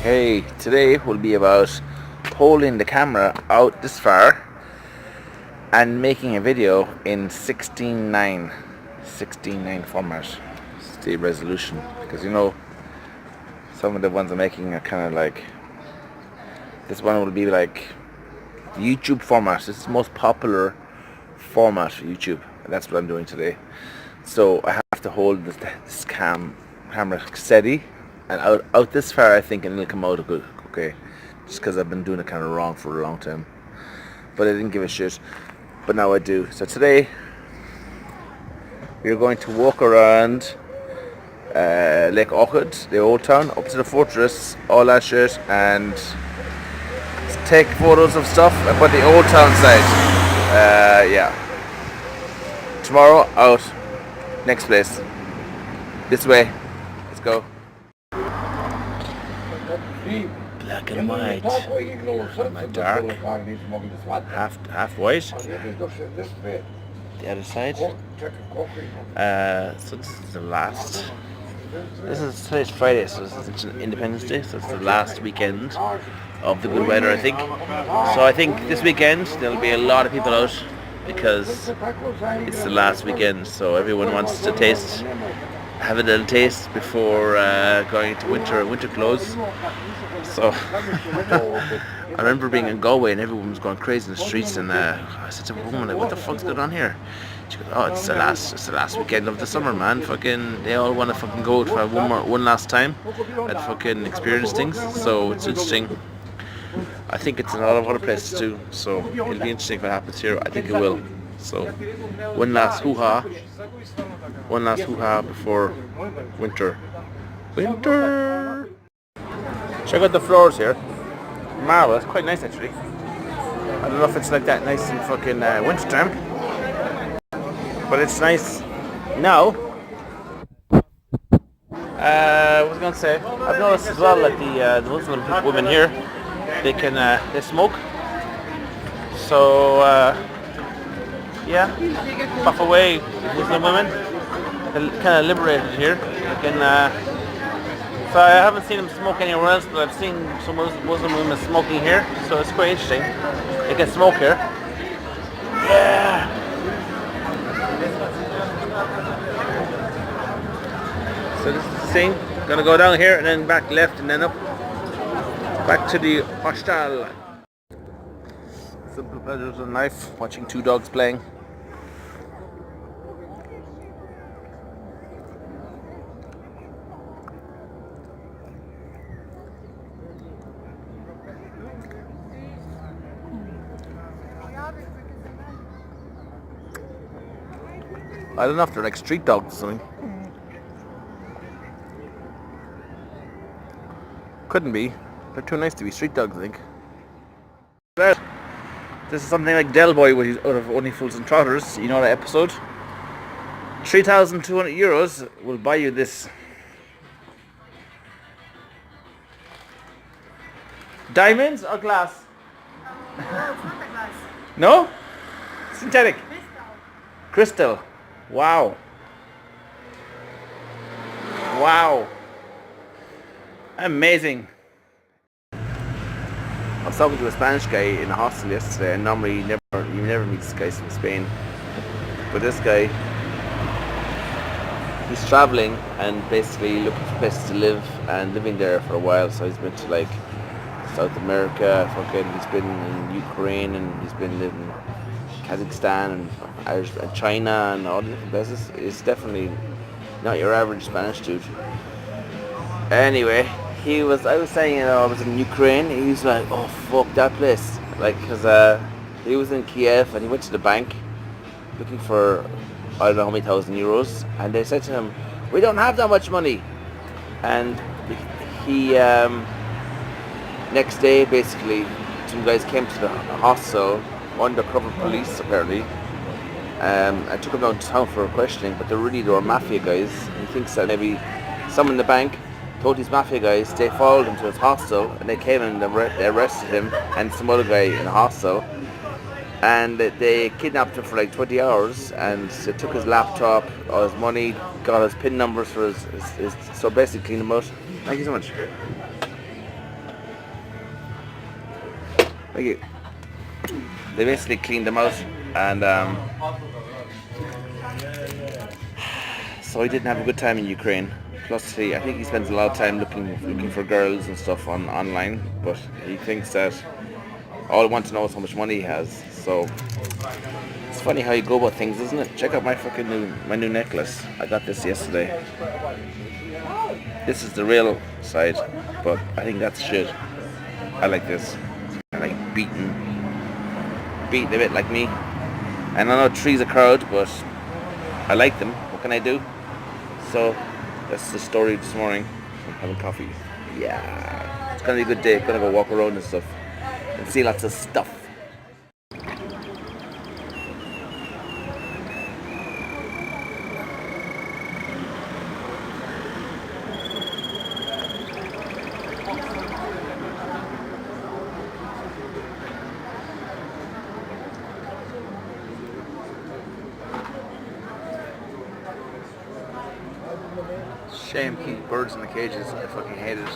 Okay, today will be about holding the camera out this far and making a video in 16:9 format. It's the resolution, because some of the ones I'm making are kind of like, this one will be like the YouTube format. It's the most popular format for YouTube, and that's what I'm doing today. So I have to hold this camera steady and out this far, I think, and it'll come out good. Okay, just because I've been doing it kind of wrong for a long time, but I didn't give a shit. But now I do. So today we're going to walk around Lake Ochud, the old town, up to the fortress, all that shit, and take photos of stuff about the old town side. Yeah. Tomorrow out, next place. This way. Let's go. Black and white. My dark. Half white. The other side. So this is the last. Today's Friday, so this is Independence Day, so it's the last weekend of the good weather, I think. So I think this weekend there'll be a lot of people out because it's the last weekend, so everyone wants to have a little taste before going into winter clothes. So I remember being in Galway and everyone was going crazy in the streets, and I said to a woman, like, what the fuck's going on here? She goes, oh, it's the last weekend of the summer, man. Fucking, they all want to fucking go for one last time and fucking experience things. So it's interesting. I think it's in a lot of other places too. So it'll be interesting if it happens here. I think it will. So one last hoo-ha before winter. Check out the floors here. Marvelous, quite nice actually. I don't know if it's like that nice in fucking winter time, but it's nice now. I was gonna say, I've noticed as well that the Muslim women here, they smoke. So yeah, puff away, Muslim women. They're kind of liberated here. So I haven't seen them smoke anywhere else, but I've seen some Muslim women smoking here. So it's quite interesting. They can smoke here. Yeah. So this is the scene. Gonna go down here and then back left and then up. Back to the hostel. Simple pleasures in life. Watching two dogs playing. I don't know if they're like street dogs or something. Couldn't be. They're too nice to be street dogs, I think. This is something like Del Boy out of Only Fools and Trotters. You know that episode? 3,200 euros will buy you this. Diamonds or glass? No, it's not the glass. No? Synthetic? Crystal. Crystal. Wow. Wow. Amazing. I was talking to a Spanish guy in a hostel yesterday, and normally you never meet these guys from Spain. But this guy, he's traveling and basically looking for places to live and living there for a while. So he's been to like South America, he's been in Ukraine, and he's been living in Kazakhstan and China and all the different places. It's definitely not your average Spanish dude. Anyway, I was saying, I was in Ukraine. He was like, oh fuck that place, like, cause he was in Kiev and he went to the bank looking for I don't know how many thousand euros, and they said to him, we don't have that much money. And he next day basically some guys came to the hostel, undercover police apparently, and took him downtown for questioning, but they were mafia guys. He thinks that maybe someone in the bank told these mafia guys, they followed him to his hostel, and they came and they arrested him and some other guy in the hostel, and they kidnapped him for like 20 hours, and they took his laptop, all his money, got his PIN numbers for his so basically cleaned him out. Thank you so much. Like they basically cleaned them out, and so he didn't have a good time in Ukraine. Plus, I think he spends a lot of time looking for girls and stuff online. But he thinks that all I want to know is how much money he has. So it's funny how you go about things, isn't it? Check out my new necklace. I got this yesterday. This is the real side, but I think that's shit. I like this. I like beaten a bit like me. And I know trees are crowd, but I like them. What can I do? So that's the story this morning. I'm having coffee. Yeah, it's gonna be a good day. Gonna go walk around and stuff and see lots of stuff. Shame keep birds in the cages. I fucking hate it.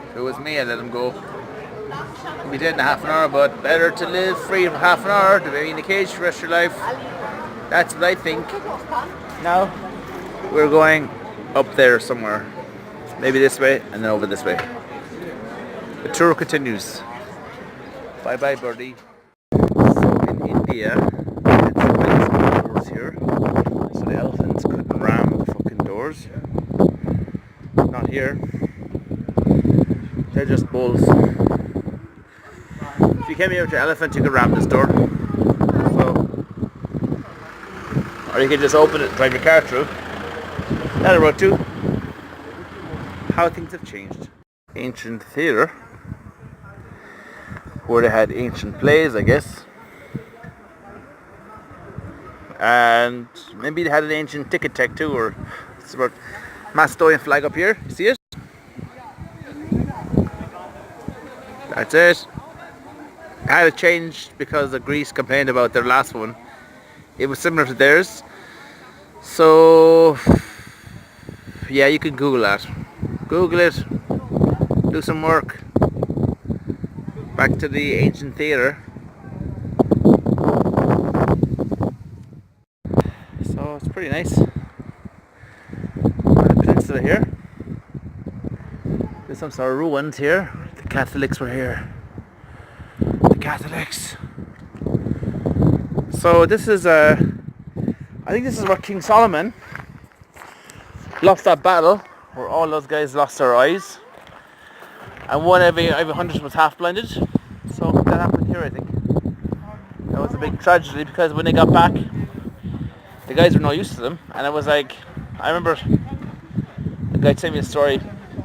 If it was me, I'd let them go. You'd be dead in a half an hour, but better to live free for half an hour than be in a cage for the rest of your life. That's what I think. Now, we're going up there somewhere. Maybe this way and then over this way. The tour continues. Bye bye, birdie. So in India, it's doors here. So the elephants couldn't ram the fucking doors. Not here. They're just bulls. If you came here with your elephant, you could ram this door. So, or you could just open it and drive your car through. That'll work too. How things have changed. Ancient theatre, where they had ancient plays, I guess. And maybe they had an ancient ticket tech too, or it's about Macedonian flag up here. You see it? That's it. I had it changed because the Greece complained about their last one. It was similar to theirs. So yeah, you can Google that. Google it. Do some work. Back to the ancient theatre. So it's pretty nice. On the peninsula here. There's some sort of ruins here. The Catholics were here. The Catholics. So this is I think this is where King Solomon lost that battle where all those guys lost their eyes. And one every 100 was half blinded. So that happened here, I think. That was a big tragedy because when they got back, the guys were no use to them. And it was like, I remember a guy telling me a story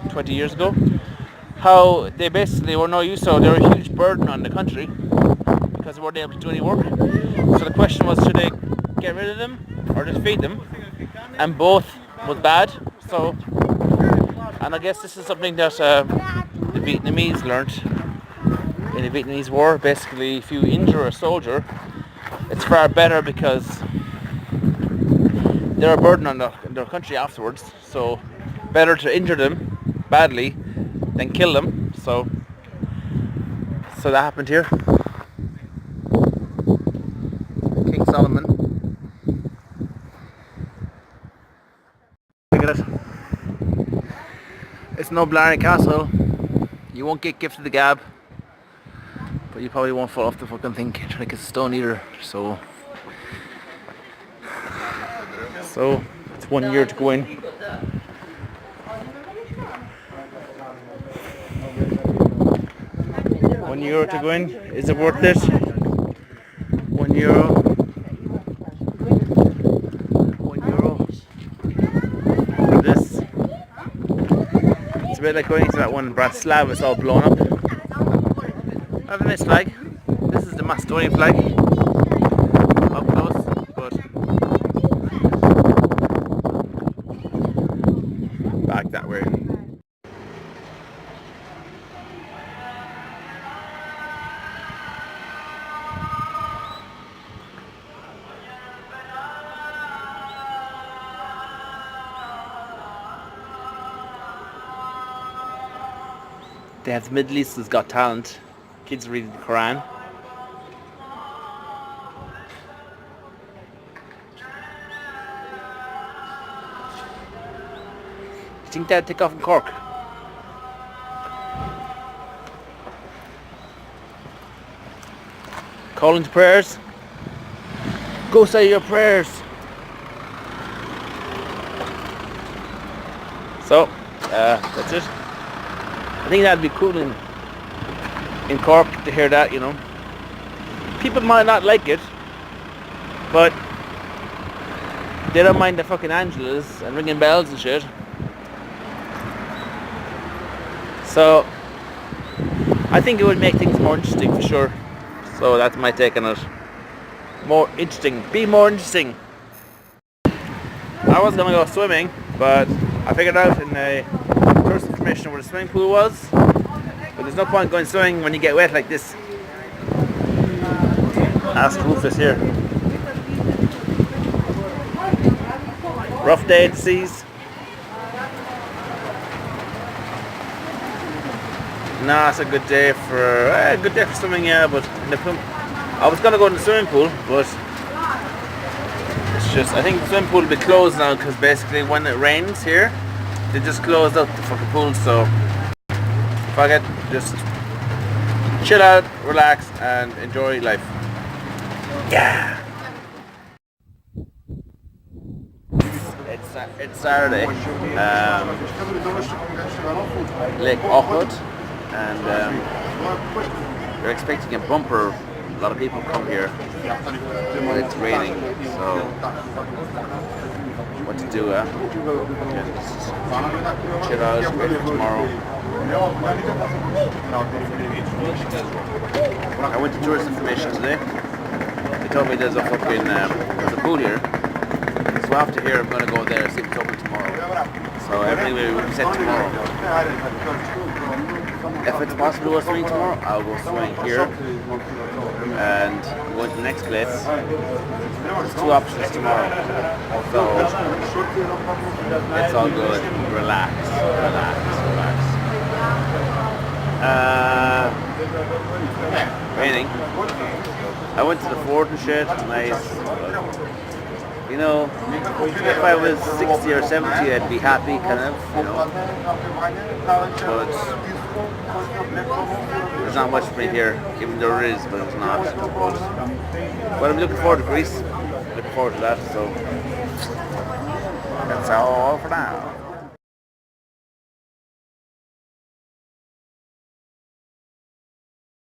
20 years ago, how they basically were no use, so they were a huge burden on the country because they weren't able to do any work. So the question was, should they get rid of them or just feed them? And both was bad. So, and I guess this is something that the Vietnamese learnt in the Vietnamese War. Basically, if you injure a soldier, it's far better because they're a burden on their country afterwards. So better to injure them badly than kill them. So that happened here. King Solomon. Look at it. It's no Blarney Castle. You won't get gifted the gab, but you probably won't fall off the fucking thing trying to get a stone either. So it's 1 year to go in. €1 to go in. Is it worth it? €1. €1 for this. It's a bit like going to that one in Bratislava. It's all blown up. I have a nice flag. This is the Macedonian flag. Up close, but back that way. They have Middle East's Got Talent. Kids reading the Quran. You think that'd take off in Cork? Calling to prayers. Go say your prayers. So, that's it. I think that'd be cool in Cork to hear that, you know. People might not like it, but they don't mind the fucking Angelas and ringing bells and shit. So, I think it would make things more interesting for sure. So that's my take on it. More interesting. Be more interesting. I was gonna go swimming, but I figured out in the tourist information where the swimming pool was. But there's no point going swimming when you get wet like this. Ask Rufus here. Rough day at the seas. Nah, it's a good day for swimming, yeah. But in the pool, I was gonna go in the swimming pool, but it's just I think the swimming pool will be closed now because basically when it rains here, they just closed out the fucking pool. So fuck it, just chill out, relax, and enjoy life. Yeah. It's Saturday, Lake Ochud, and we're expecting a bumper. A lot of people come here, but it's raining, so what to do? Just chill out, wait for tomorrow. I went to tourist information today. They told me there's a fucking there's a pool here. So after here, I'm gonna go there, see if it's open tomorrow. So everything will be set tomorrow. If it's possible to go swimming tomorrow, I'll go swimming here. And I'm going to the next place. There's two options tomorrow. So it's all good. Relax. Raining. I went to the fort and shit. Nice. You know, if I was 60 or 70, I'd be happy, kind of, you know. But there's not much for me here, even though there is, but it's not. But I'm looking forward to Greece. Looking forward to that, so that's all for now.